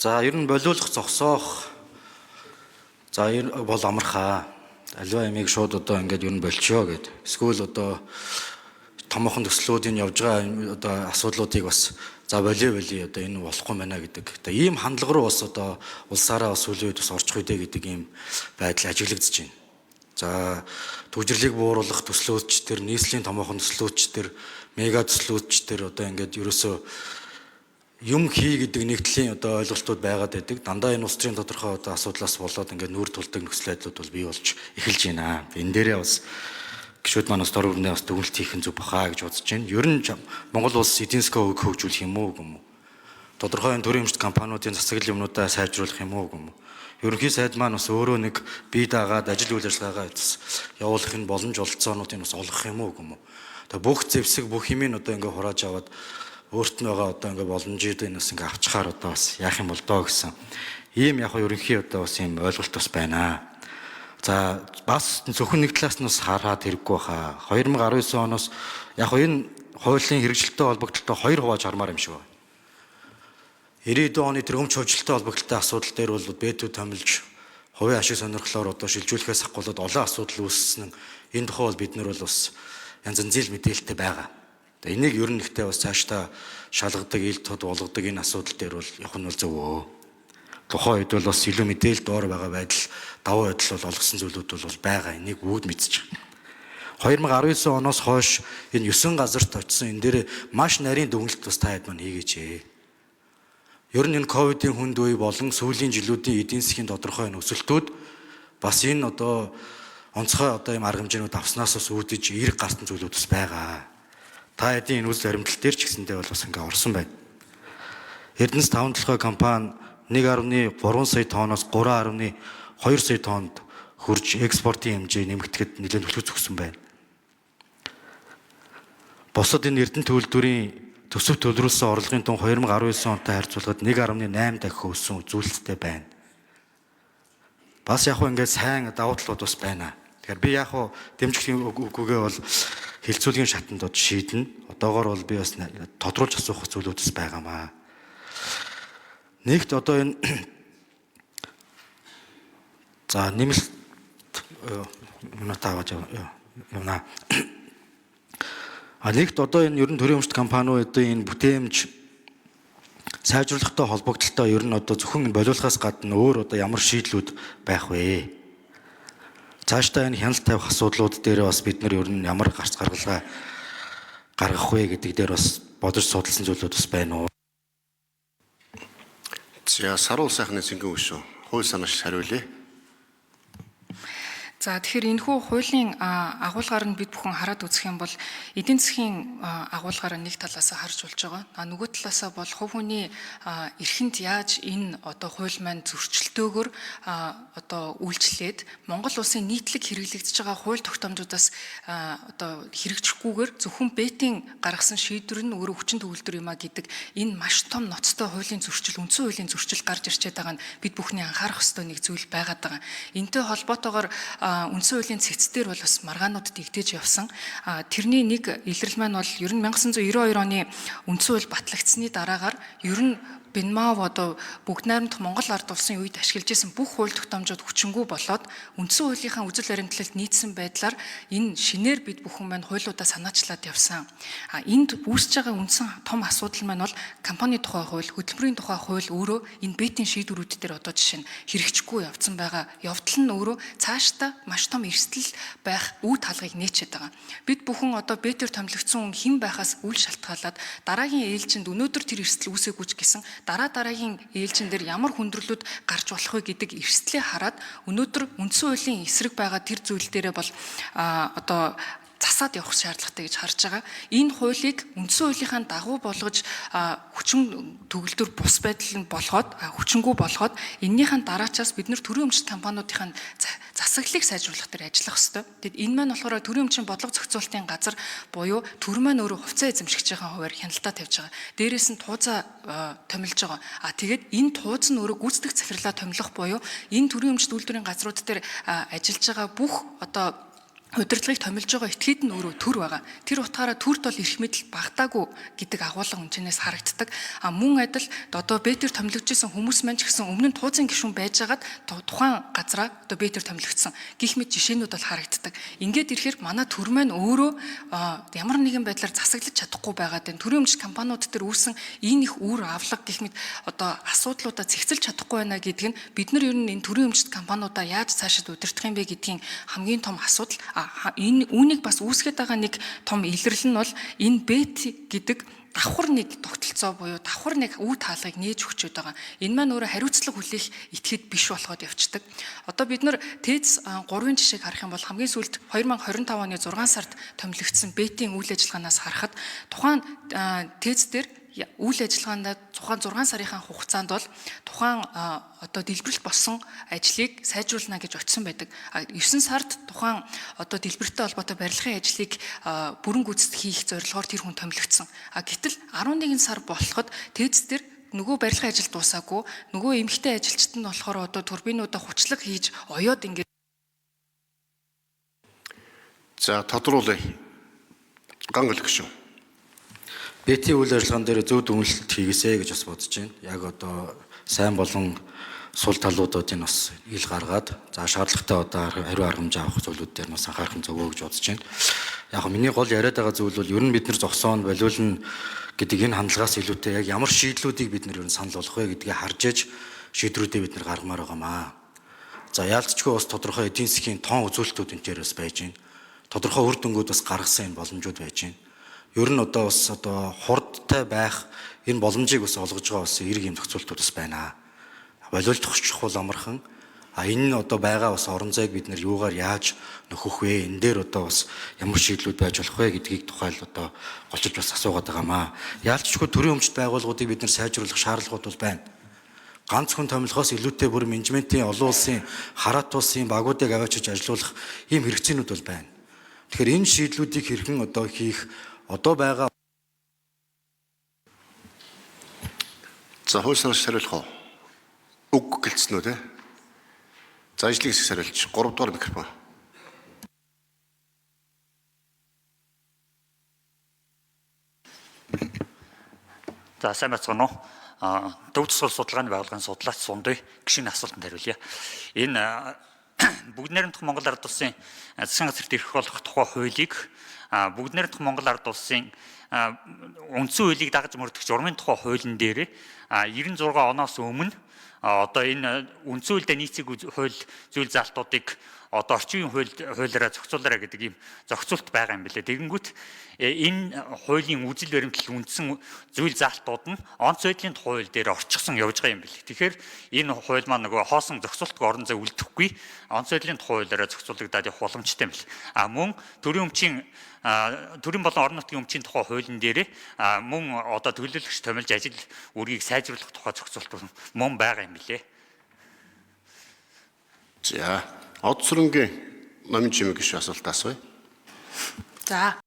За ер нь болиулах зогсоох. За бол амархаа. Аливаа ямиг шууд одоо ингээд ер нь болчихё гэд. Эсвэл одоо томоохон төслүүдийн явж байгаа одоо асуудлуудыг бас за болио одоо энэ болохгүй байна гэдэг. Одоо ийм хандлага руу бас одоо улсаараа бас үлийн үед бас орчих үедээ гэдэг ийм байдал ажиглагдж байна. За төвжирлийг бууруулах төслүүдч төр, нийслэлийн томоохон төслүүдч төр, мега төслүүдч төр одоо ингээд ерөөсөө юм хий гэдэг нэгдлийн одоо ойлголтууд байгаад байдаг. Дандаа энэ улс төрийн тодорхой одоо асуудлаас болоод ингээд нүүр тулдаг нөхцөл байдлууд бол бий болж эхэлж байна. Энэ дээрээ бас гишүүд маань бас дор өрнөө бас дүгнэлт хийх нь зүг бахаа гэж бодож байна. Ер нь Монгол улс эдийн засгаа хөгжүүлэх юм уу гэм үү? Тодорхой төрийн өмчт компаниудын засаглал юмнуудаа сайжруулах юм уу гэм үү? Ерөнхий сайд маань бас өөрөө нэг бие даагаад ажил үйл ажиллагаагаа явуулах нь боломж олцоонуудыг бас олгох юм уу гэм үү? Тэгээ бүх зэвсэг бүх юмыг одоо ингээд хурааж аваад өөрт нь байгаа одоо ингээд боломжийг бас ингээд авчхаар одоо бас яах юм бол доо гэсэн ийм яг ерөнхий одоо бас ийм ойлголт бас байна. За бас зөвхөн нэг талаас нь бас хараад хэрэггүй баха. 2019 оноос яг энэ хуулийн хэрэгжилттэй холбогдлолтой хоёр хувааж хармаар юм шиг байна. 90 оны тэргумч хөгжилттэй холбогдлолтой асуудал дээр бол бэтүүд томилж хувийн ашиг сонирхлоор одоо шилжүүлэхээс ахгүйд олон асуудал үүссэн. Энэ тухай бол бид нар бол бас янз янзын мэдээлэлтэй байгаа. Энийг ер нь ихтэй бас цаашдаа шалгадаг, ил тод болгодог энэ асуудал дээр бол явах нь бол зөв өө. Тухайн үед бол бас илүү мэдээлэл доор байгаа байдал, давуу байдал бол олгосон зүйлүүд бол байгаа. Энийг бүгд мэдчихэж байгаа. 2019 оноос хойш энэ 9 газарт очисон энэ дээр маш нарийн дүгнэлт бас та хэд маань хийгээч. Ер нь энэ ковидын хүнд үе болон сүүлийн жилүүдийн эдийн засгийн тодорхой нөхцөлтүүд бас энэ одоо онцгой одоо юм арга хэмжээнүүд авснаас бас үүдэж эрг гарсан зүйлүүд бас байгаа. Та хэдийн энэ үзэл баримтлал дээр ч гэсэндээ бол бас ингээ орсон байна. Эрдэнэс 5 толгой компани 1.3 сая тонноос 3.2 сая тоннд хурж экспортын хэмжээ нэмэгдэхэд нэлээд нөлөө зөгсөн байна. Босод энэ Эрдэнэ төлөвлөрийн төсөв төлрүүлсэн орлогын тун 2019 онтой харьцуулахад 1.8 дахин өссөн үзүүлэлттэй байна. Бас яг ингээд сайн давуу талууд бас байна. Тэгэхээр би яг дэмжих үгүйгээ бол хилцүүлгийн шатанд шийднэ. Одоогоор бол би бас тодруулж асуух зүйлүүд бас байгаамаа. Нэгт одоо энэ за нэмэлт таваад явна. Нэгт одоо энэ ерөн төрийн өмчт компаниудын энэ бүтээмж сайжруулахтай холбогдлолтой ер нь одоо зөвхөн болиулахаас гадна өөр одоо ямар шийдлүүд байх вэ? Цаашдаа энэ хяналт тавих асуудлууд дээр бас бид нар ер нь ямар гарц гаргалгаа гаргах вэ гэдэг дээр бас бодож судалсан зүйлүүд бас байна уу? За саруул сайхны цэнгийн өшөө хууль санаач хариулъя. За тэгэхээр энэхүү хуулийн агуулгаар нь бид бүхэн хараад үзэх юм бол эдийн засгийн агуулгаар нэг талаас харж болж байгаа. Нөгөө талаас бол хувь хүний эрхэнд яаж энэ одоо хууль маань зөрчилдөөгөр одоо үйлчлээд Монгол улсын нийтлэг хэрэглэгдэж байгаа хууль тогтоомжуудаас одоо хэрэгжихгүйгээр зөвхөн бэтийн гаргасан шийдвэр нь өөрөө хүчин төгөлдөр юм а гэдэг энэ маш том ноцтой хуулийн зөрчил, үндсэн хуулийн зөрчил гарч ирчээд байгаа нь бид бүхний анхаарах ёстой нэг зүйл байгаад байгаа. Энтэй холбоотойгоор үндсэн хуулийн цэцдэр бол бас маргаанууд дэгдэж явсан. Тэрний нэг илрэл маань бол ер нь 1992 оны үндсэн хууль батлагдсны дараагаар ер нь Бинмав одоо бүгд найрамдах Монгол ард улсын үед ашиглаж исэн бүх хууль тогтоомжууд хүчингүй болоод үндсэн хуулийнхаа үзэл баримтлалд нийцсэн байдлаар энэ шинээр бид бүхэн маань хуулиудаа санаачлаад явсан. Энд үүсэж байгаа үндсэн том асуудал маань бол компани тухай хууль, хөтөлбөрийн тухай хууль өөрөө энэ бэтийн шийдвэрүүд дээр одоо жишээ нь хэрэгжихгүй явцсан байгаа. Явдал нь өөрөө цаашдаа маш том эрсдэл байх үе талгыг нээчээд байгаа. Бид бүхэн одоо бэтээр томилогдсон хэн байхаас үл шалтгаалаад дараагийн ээлжинд өнөөдөр тэр эрсдэл үүсээгүй ч гэсэн дараагийн ээлжин дээр ямар хүндрэлүүд гарч болох вэ гэдэг эрсдлээ хараад өнөөдөр үндсэн хуулийн эсрэг байгаа тэр зүйл дээрээ бол одоо засаад явах шаардлагатай гэж харж байгаа. Энэ хуулийг үндсэн хуулийнхаа дагуу болгож хүчин төгөлдөр бус байдал нь болгоод хүчингү болгоод эннийхэн дараачаас бид нэр төрийн өмчт компаниудын засаглалыг сайжруулах дээр ажиллах ёстой. Тэгэд энэ маань болохоор төрийн өмчийн бодлого зохицуулалтын газар буюу төр маань өөрөө хувьцаа эзэмшигчийн хуваар хяналтаа тавьж байгаа. Дээрээс нь тууцаа томилж байгаа. Тэгээд энэ тууц нь өөрөө гүйцэтгэх захирлаа томилох буюу энэ төрийн өмчт үйлдвэрийн газрууд дээр ажиллаж байгаа бүх одоо удирдлагыг томилж байгаа этгээд нь өөрөө төр байгаа. Тэр утгаараа төрд бол эрх мэдэл багтаагүй гэдэг агуулга үнчнээс харагддаг. Мөн адил одоо бэтэр томилогдсон хүмүүс маань ч гэсэн өмнө нь туузын гишүүн байжгаад тухайн газраа одоо бэтэр томилогдсон гих мэд жишээнүүд бол харагддаг. Ингээд ирэхээр манай төр маань өөрөө ямар нэгэн байдлаар засаглаж чадахгүй байгаад байна. Төрийн өмч компаниуд дээр үүсэн энэ их үр авлага гих мэд одоо асуудлуудаа зэгцэлж чадахгүй байна гэдэг нь бид нар ер нь энэ төрийн өмчт компаниудаа яаж цаашид удирдах юм бэ гэдгийн хамгийн том асуудал. Энэ үүнийг бас үүсгэж байгаа нэг том илэрлэл нь бол энэ бэт гэдэг давхар нэг тогтолцоо буюу давхар нэг үе таалгыг нээж өгчөөд байгаа. Энэ маань өөрөө хариуцлага хүлээх этгээд биш болоход явцдаг. Одоо бид нар ТЭЦ 3-ын жишээг харах юм бол хамгийн сүүлд 2025 оны 6 сард томилогдсон бэтийн үйл ажиллагаанаас харахад тухайн ТЭЦ дээр үйл ажиллагаанд тухайн 6 сарын хугацаанд бол тухайн одоо дэлбэрэлт болсон ажлыг сайжруулна гэж очсон байдаг. 9 сард тухайн одоо дэлбэрэлттэй холбоотой барилгын ажлыг бүрэн гүйцэтгэх хийх зорилгоор тэр хүн томилогдсон. Гэтэл 11 сар болоход ТЭЦ дээр нөгөө барилгын ажил дуусаагүй нөгөө эмэгтэй ажилчид нь болохоор одоо турбинуудаа хучлаг хийж оёод ингээд За тодруулъя. Гангал гişүн. Бэтийн үйл ажиллагаан дээр зөв дүгнэлт хийгээсэй гэж бас бодож байна. Яг одоо сайн болон сул талуудын бас ил гаргаад за шаардлагатай одоо хариу аргамж авах зүйлүүд дээр бас анхаарах нь зөвөө гэж бодож байна. Яг миний гол яриад байгаа зүйл бол ер нь бид нар зогсоон болиулна гэдэг энэ хандлагаас илүүтэй яг ямар шийдлүүдийг бид нар ер нь санал болгох вэ гэдгийг харж иж шийдрүүдээ бид нар гаргамаар байгаамаа. За яалтчгүй бас тодорхой эдийн засгийн тоон үзүүлэлтүүд энэ дээр бас байж байна. Тодорхой үр дүнгууд бас гаргасан энэ боломжууд байж байна. Ер нь одоо бас одоо хурдтай байх энэ боломжийг бас олгож байгаа бас эрг юм зохицуултууд бас байна. Болиулт тохиолчхол амархан энэ нь одоо байгаа бас орон зайг бид нар юугаар яаж нөхөх вэ? Энэ дээр одоо бас ямар шийдлүүд байж болох вэ гэдгийг тухайл одоо голчилж бас асуугаад байгаамаа. Яалтчгүй төрийн өмчт байгууллагуудыг бид нар сайжруулах шаардлагууд бол байна. Ганц хүн томилгоос илүүтэй бүр менежментийн олон улсын хараат улсын багуудыг аваачиж ажилуулах ийм хэрэгцээнүүд бол байна. Тэгэхээр энэ шийдлүүдийг хэрхэн одоо хийх одоо байгаа За хууль санаач хариулах уу? Үг гэлцсэн үү те? За ажлыг хэсэг хариулж 3 дугаар микрофон. За сайн байцгаана уу? Төв засвар судалгааны байгууллагын судлаач Сундуй гишүүний асуултанд хариулъя. Энэ бүгд найрамдах Монгол Ард улсын засгийн газарт ирэх болох тухай хуулийг бүгд найрамдах Монгол Ард улсын үндсэн хуулийг дагаж мөрдөх журмын тухай хуулийн дээр 96 оноос өмнө одоо энэ үндсэн хуульд нийцэг хууль зүйл заалтуудыг одоо орчин үеийн хуулиараа зохицуулаарай гэдэг ийм зохицуулт байгаа юм билээ. Тэгэнгүүт энэ хуулийн үжил баримтлал үндсэн зүйл заалтууд нь онц байдлын хууль дээр орчихсон явж байгаа юм билээ. Тэгэхээр энэ хууль маань нөгөө хоосон зохицуултыг орон зай үлдэхгүй онц байдлын хуулиараа зохицуулагдаад явах боломжтой юм бэл. Мөн төрийн болон орон нутгийн өмчийн тухай хуулийн дээр мөн одоо төлөөлөгч томилж ажил үргийг сайжруулах тухай зохицуулт мөн байгаа юм билээ. За Од сүрэнгийн номын чимэг гişүү асуулт асууя. за